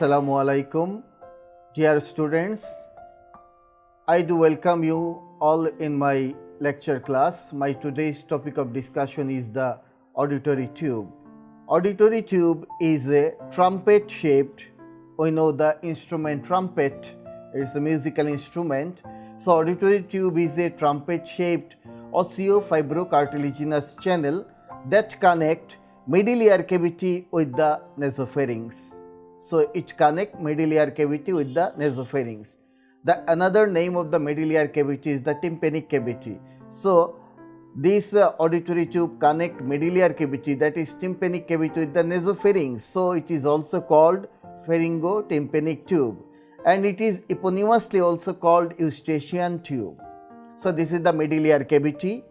Assalamu alaikum, dear students. I do welcome you all in my lecture class. My today's topic of discussion is the auditory tube. Auditory tube is a trumpet shaped. We know the instrument trumpet, it's a musical instrument. So auditory tube is a trumpet shaped osseo-fibrocartilaginous channel that connect middle ear cavity with the nasopharynx. So it connect middle ear cavity with the nasopharynx. The another name of the middle ear cavity is the tympanic cavity. So this auditory tube connect middle ear cavity, that is tympanic cavity, with the nasopharynx. So it is also called pharyngotympanic tube, and it is eponymously also called eustachian tube. So this is the middle ear cavity,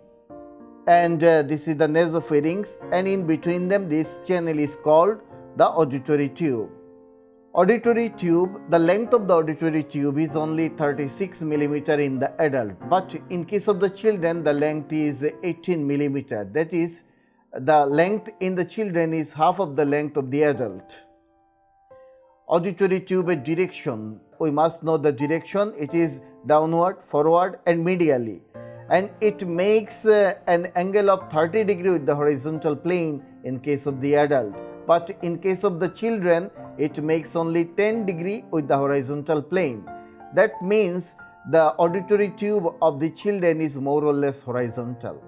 and this is the nasopharynx, and in between them this channel is called the auditory tube. Auditory tube, the length of the auditory tube is only 36 mm in the adult, but in case of the children the length is 18 mm. That is, the length in the children is half of the length of the adult. Auditory tube direction, we must know the direction. It is downward, forward and medially, and it makes an angle of 30 degree with the horizontal plane in case of the adult, but in case of the children it makes only 10 degree with the horizontal plane. That means the auditory tube of the children is more or less horizontal.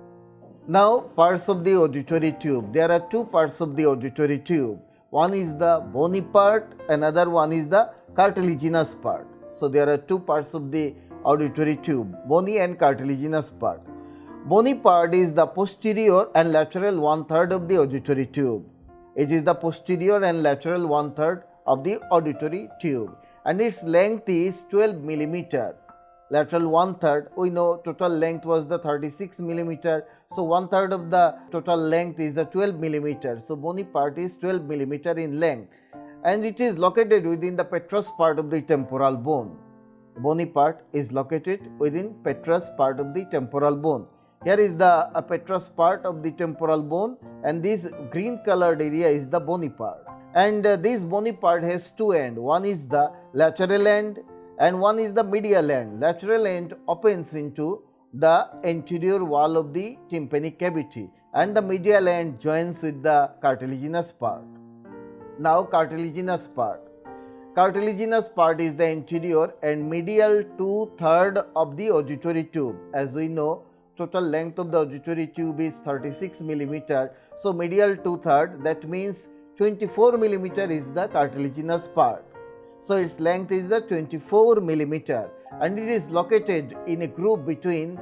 Now, parts of the auditory tube. There are two parts of the auditory tube. One is the bony part, another one is the cartilaginous part. So there are two parts of the auditory tube, bony and cartilaginous part. Bony part is the posterior and lateral 1/3 of the auditory tube. It is the posterior and lateral 1/3 of the auditory tube, and its length is 12 mm. Lateral 1/3, we know total length was the 36 mm. So 1/3 of the total length is the 12 mm. So bony part is 12 mm in length, and it is located within the petrous part of the temporal bone. Bony part is located within petrous part of the temporal bone. Here is the petrous part of the temporal bone, and this green colored area is the bony part. And this bony part has two ends. One is the lateral end and one is the medial end. Lateral end opens into the anterior wall of the tympanic cavity, and the medial end joins with the cartilaginous part. Now cartilaginous part. Cartilaginous part is the anterior and medial 2/3 of the auditory tube. As we know, total length of the auditory tube is 36 mm. So medial 2/3, that means 24 mm is the cartilaginous part. So its length is the 24 mm, and it is located in a groove between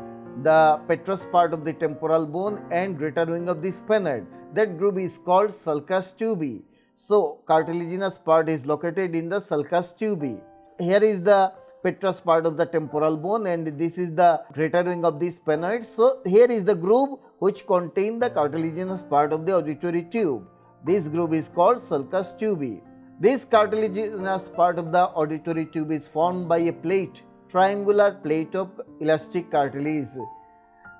the petrous part of the temporal bone and greater wing of the sphenoid. That groove is called sulcus tubi. So cartilaginous part is located in the sulcus tubi. Here is the petrous part of the temporal bone, and this is the greater wing of the sphenoid. So here is the groove which contains the cartilaginous part of the auditory tube. This groove is called sulcus tubi. This cartilaginous part of the auditory tube is formed by a plate, triangular plate of elastic cartilage.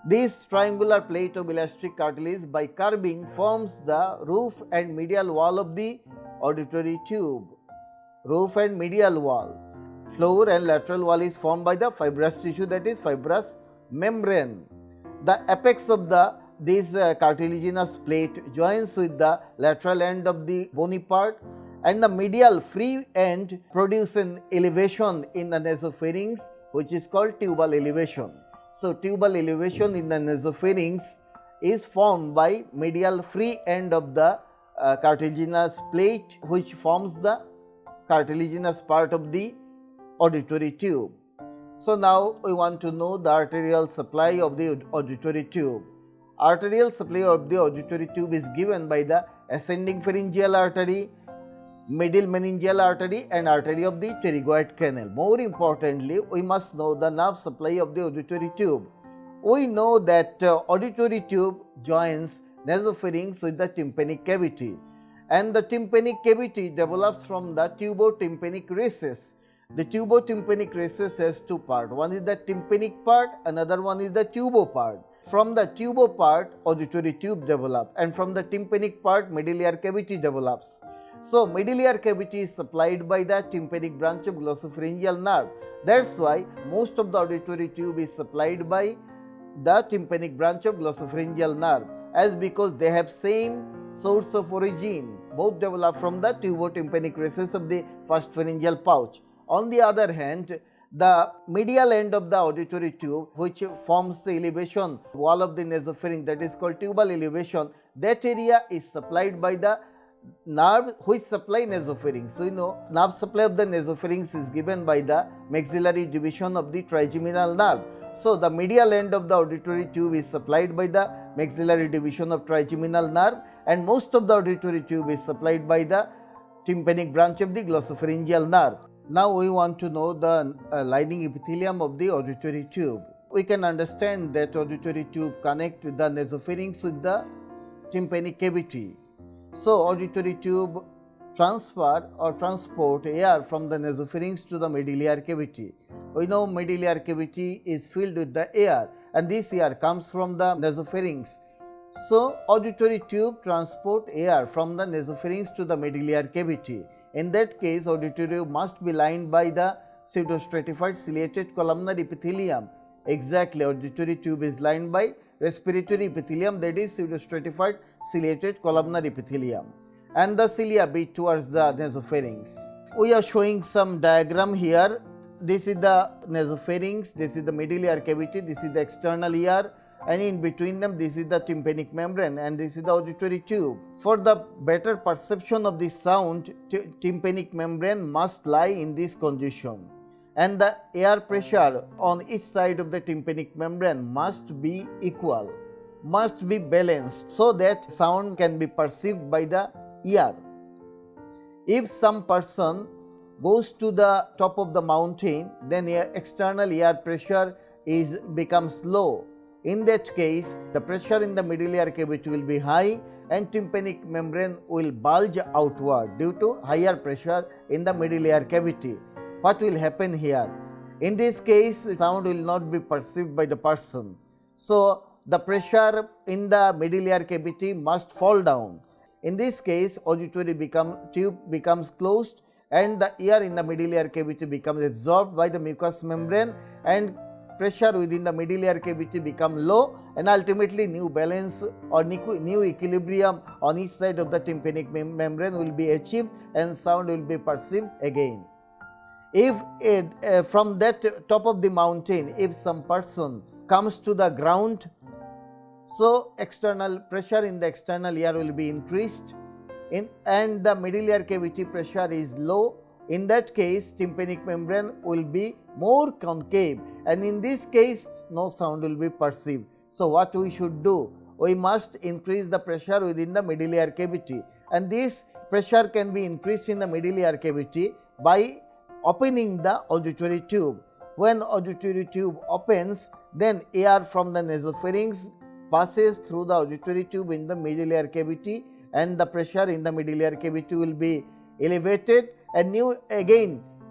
This triangular plate of elastic cartilage, by curving, forms the roof and medial wall of the auditory tube. Roof and medial wall. Floor and lateral wall is formed by the fibrous tissue, that is fibrous membrane. The apex of this cartilaginous plate joins with the lateral end of the bony part, and the medial free end produces an elevation in the nasopharynx, which is called tubal elevation. So tubal elevation in the nasopharynx is formed by medial free end of the cartilaginous plate, which forms the cartilaginous part of the auditory tube. So now we want to know the arterial supply of the auditory tube. Arterial supply of the auditory tube is given by the ascending pharyngeal artery, middle meningeal artery and artery of the pterygoid canal. More importantly, we must know the nerve supply of the auditory tube. We know that auditory tube joins nasopharynx with the tympanic cavity, and the tympanic cavity develops from the tubotympanic recess. The tubotympanic recess has two parts. One is the tympanic part, another one is the tubo part. From the tubo part, auditory tube develops, and from the tympanic part, middle ear cavity develops. So middle ear cavity is supplied by the tympanic branch of glossopharyngeal nerve. That's why most of the auditory tube is supplied by the tympanic branch of glossopharyngeal nerve, as because they have same source of origin, both develop from the tubotympanic recess of the first pharyngeal pouch. On the other hand, the medial end of the auditory tube, which forms the elevation wall of the nasopharynx, that is called tubal elevation, that area is supplied by the nerve which supply nasopharynx. So, nerve supply of the nasopharynx is given by the maxillary division of the trigeminal nerve. So, the medial end of the auditory tube is supplied by the maxillary division of trigeminal nerve, and most of the auditory tube is supplied by the tympanic branch of the glossopharyngeal nerve. Now, we want to know the lining epithelium of the auditory tube. We can understand that auditory tube connect with the nasopharynx with the tympanic cavity. So, auditory tube transfer or transport air from the nasopharynx to the middle ear cavity. We know middle ear cavity is filled with the air, and this air comes from the nasopharynx. So, auditory tube transport air from the nasopharynx to the middle ear cavity. In that case, auditory tube must be lined by the pseudostratified ciliated columnar epithelium. Exactly, auditory tube is lined by respiratory epithelium, that is pseudostratified ciliated columnar epithelium, and the cilia beat towards the nasopharynx. We are showing some diagram here. This is the nasopharynx, this is the middle ear cavity, this is the external ear, and in between them this is the tympanic membrane, and this is the auditory tube. For the better perception of the sound, tympanic membrane must lie in this condition, and the air pressure on each side of the tympanic membrane must be equal, must be balanced, so that sound can be perceived by the ear. If some person goes to the top of the mountain, then external air pressure becomes low. In that case, the pressure in the middle ear cavity will be high and tympanic membrane will bulge outward due to higher pressure in the middle ear cavity. What will happen here? In this case, sound will not be perceived by the person. So, the pressure in the middle ear cavity must fall down. In this case, auditory tube becomes closed and the air in the middle ear cavity becomes absorbed by the mucous membrane, and pressure within the middle ear cavity become low, and ultimately new balance or new equilibrium on each side of the tympanic membrane will be achieved and sound will be perceived again. If from that top of the mountain, if some person comes to the ground, so external pressure in the external ear will be increased, and the middle ear cavity pressure is low. In that case, tympanic membrane will be more concave, and in this case no sound will be perceived. So, what we should do? We must increase the pressure within the middle ear cavity, and this pressure can be increased in the middle ear cavity by opening the auditory tube. When auditory tube opens, then air from the nasopharynx passes through the auditory tube in the middle ear cavity, and the pressure in the middle ear cavity will be elevated, and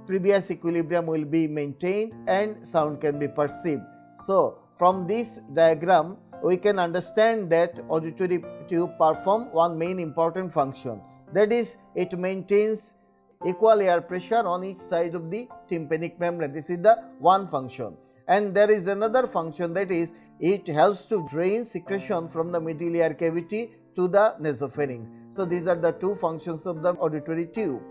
previous equilibrium will be maintained and sound can be perceived. So, from this diagram we can understand that auditory tube perform one main important function, that is, it maintains equal air pressure on each side of the tympanic membrane. This is the one function, and there is another function, that is, it helps to drain secretion from the middle ear cavity to the nasopharynx. So, these are the two functions of the auditory tube.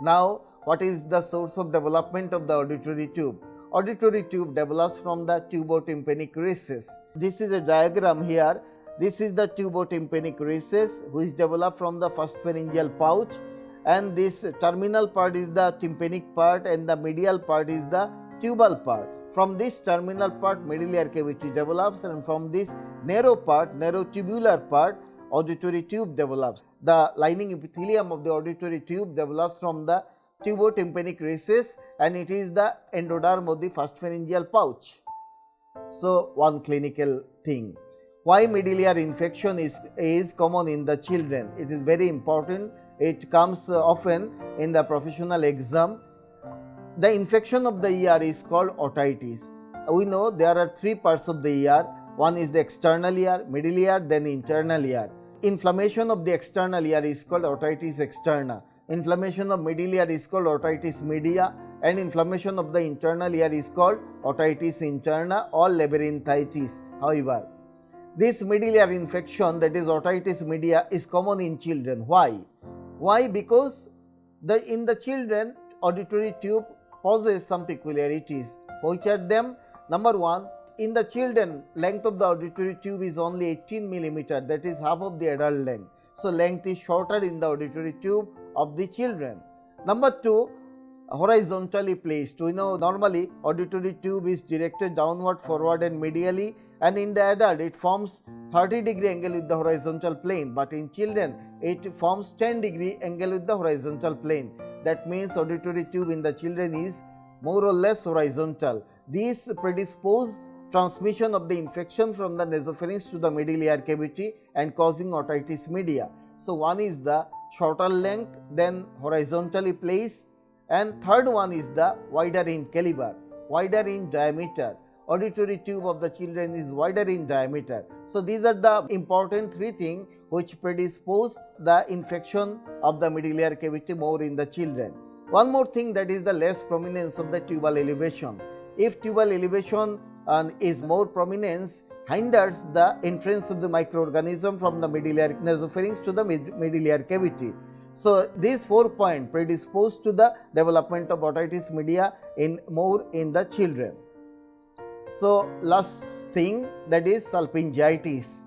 Now, what is the source of development of the auditory tube? Auditory tube develops from the tubotympanic recess. This is a diagram here. This is the tubotympanic recess which develop from the first pharyngeal pouch, and this terminal part is the tympanic part and the medial part is the tubal part. From this terminal part, middle ear cavity develops, and from this narrow tubular part, auditory tube develops. The lining epithelium of the auditory tube develops from the tubotympanic recess, and it is the endoderm of the first pharyngeal pouch. So, one clinical thing. Why middle ear infection is common in the children? It is very important. It comes often in the professional exam. The infection of the ear is called otitis. We know there are three parts of the ear. One is the external ear, middle ear, then internal ear. Inflammation of the external ear is called otitis externa. Inflammation of middle ear is called otitis media, and inflammation of the internal ear is called otitis interna or labyrinthitis. However, this middle ear infection, that is otitis media, is common in children. Why? Why? Because in the children, auditory tube possesses some peculiarities. Which are them? Number one, in the children, length of the auditory tube is only 18 millimeter, that is half of the adult length. So length is shorter in the auditory tube of the children. Number two, horizontally placed. We know normally auditory tube is directed downward, forward and medially, and in the adult it forms 30-degree angle with the horizontal plane, but in children it forms 10-degree angle with the horizontal plane. That means auditory tube in the children is more or less horizontal. These predispose transmission of the infection from the nasopharynx to the middle ear cavity and causing otitis media. So one is the shorter length, then horizontally placed, and third one is the wider in caliber, wider in diameter. Auditory tube of the children is wider in diameter. So these are the important three things which predispose the infection of the middle ear cavity more in the children. One more thing, that is the less prominence of the tubal elevation. If tubal elevation is more prominence, hinders the entrance of the microorganism from the middle ear nasopharynx to the middle ear cavity. So these 4 points predispose to the development of otitis media more in the children. So last thing, that is salpingitis.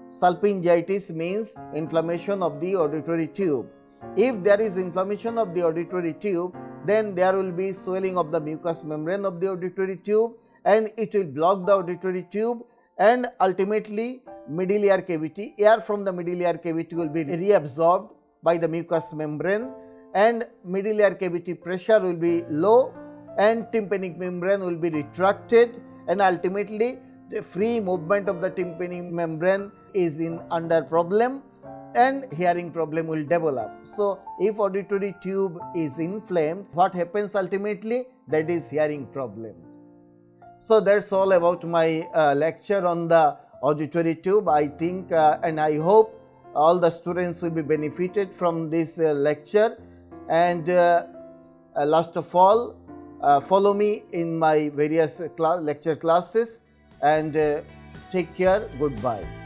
Salpingitis means inflammation of the auditory tube. If there is inflammation of the auditory tube, then there will be swelling of the mucous membrane of the auditory tube, and it will block the auditory tube, and ultimately middle ear cavity, air from the middle ear cavity will be reabsorbed by the mucous membrane, and middle ear cavity pressure will be low, and tympanic membrane will be retracted, and ultimately the free movement of the tympanic membrane is under problem, and hearing problem will develop. So if auditory tube is inflamed, what happens ultimately? That is hearing problem. So that's all about my lecture on the auditory tube. I think and I hope all the students will be benefited from this lecture, and last of all, follow me in my various lecture classes, and take care. Goodbye.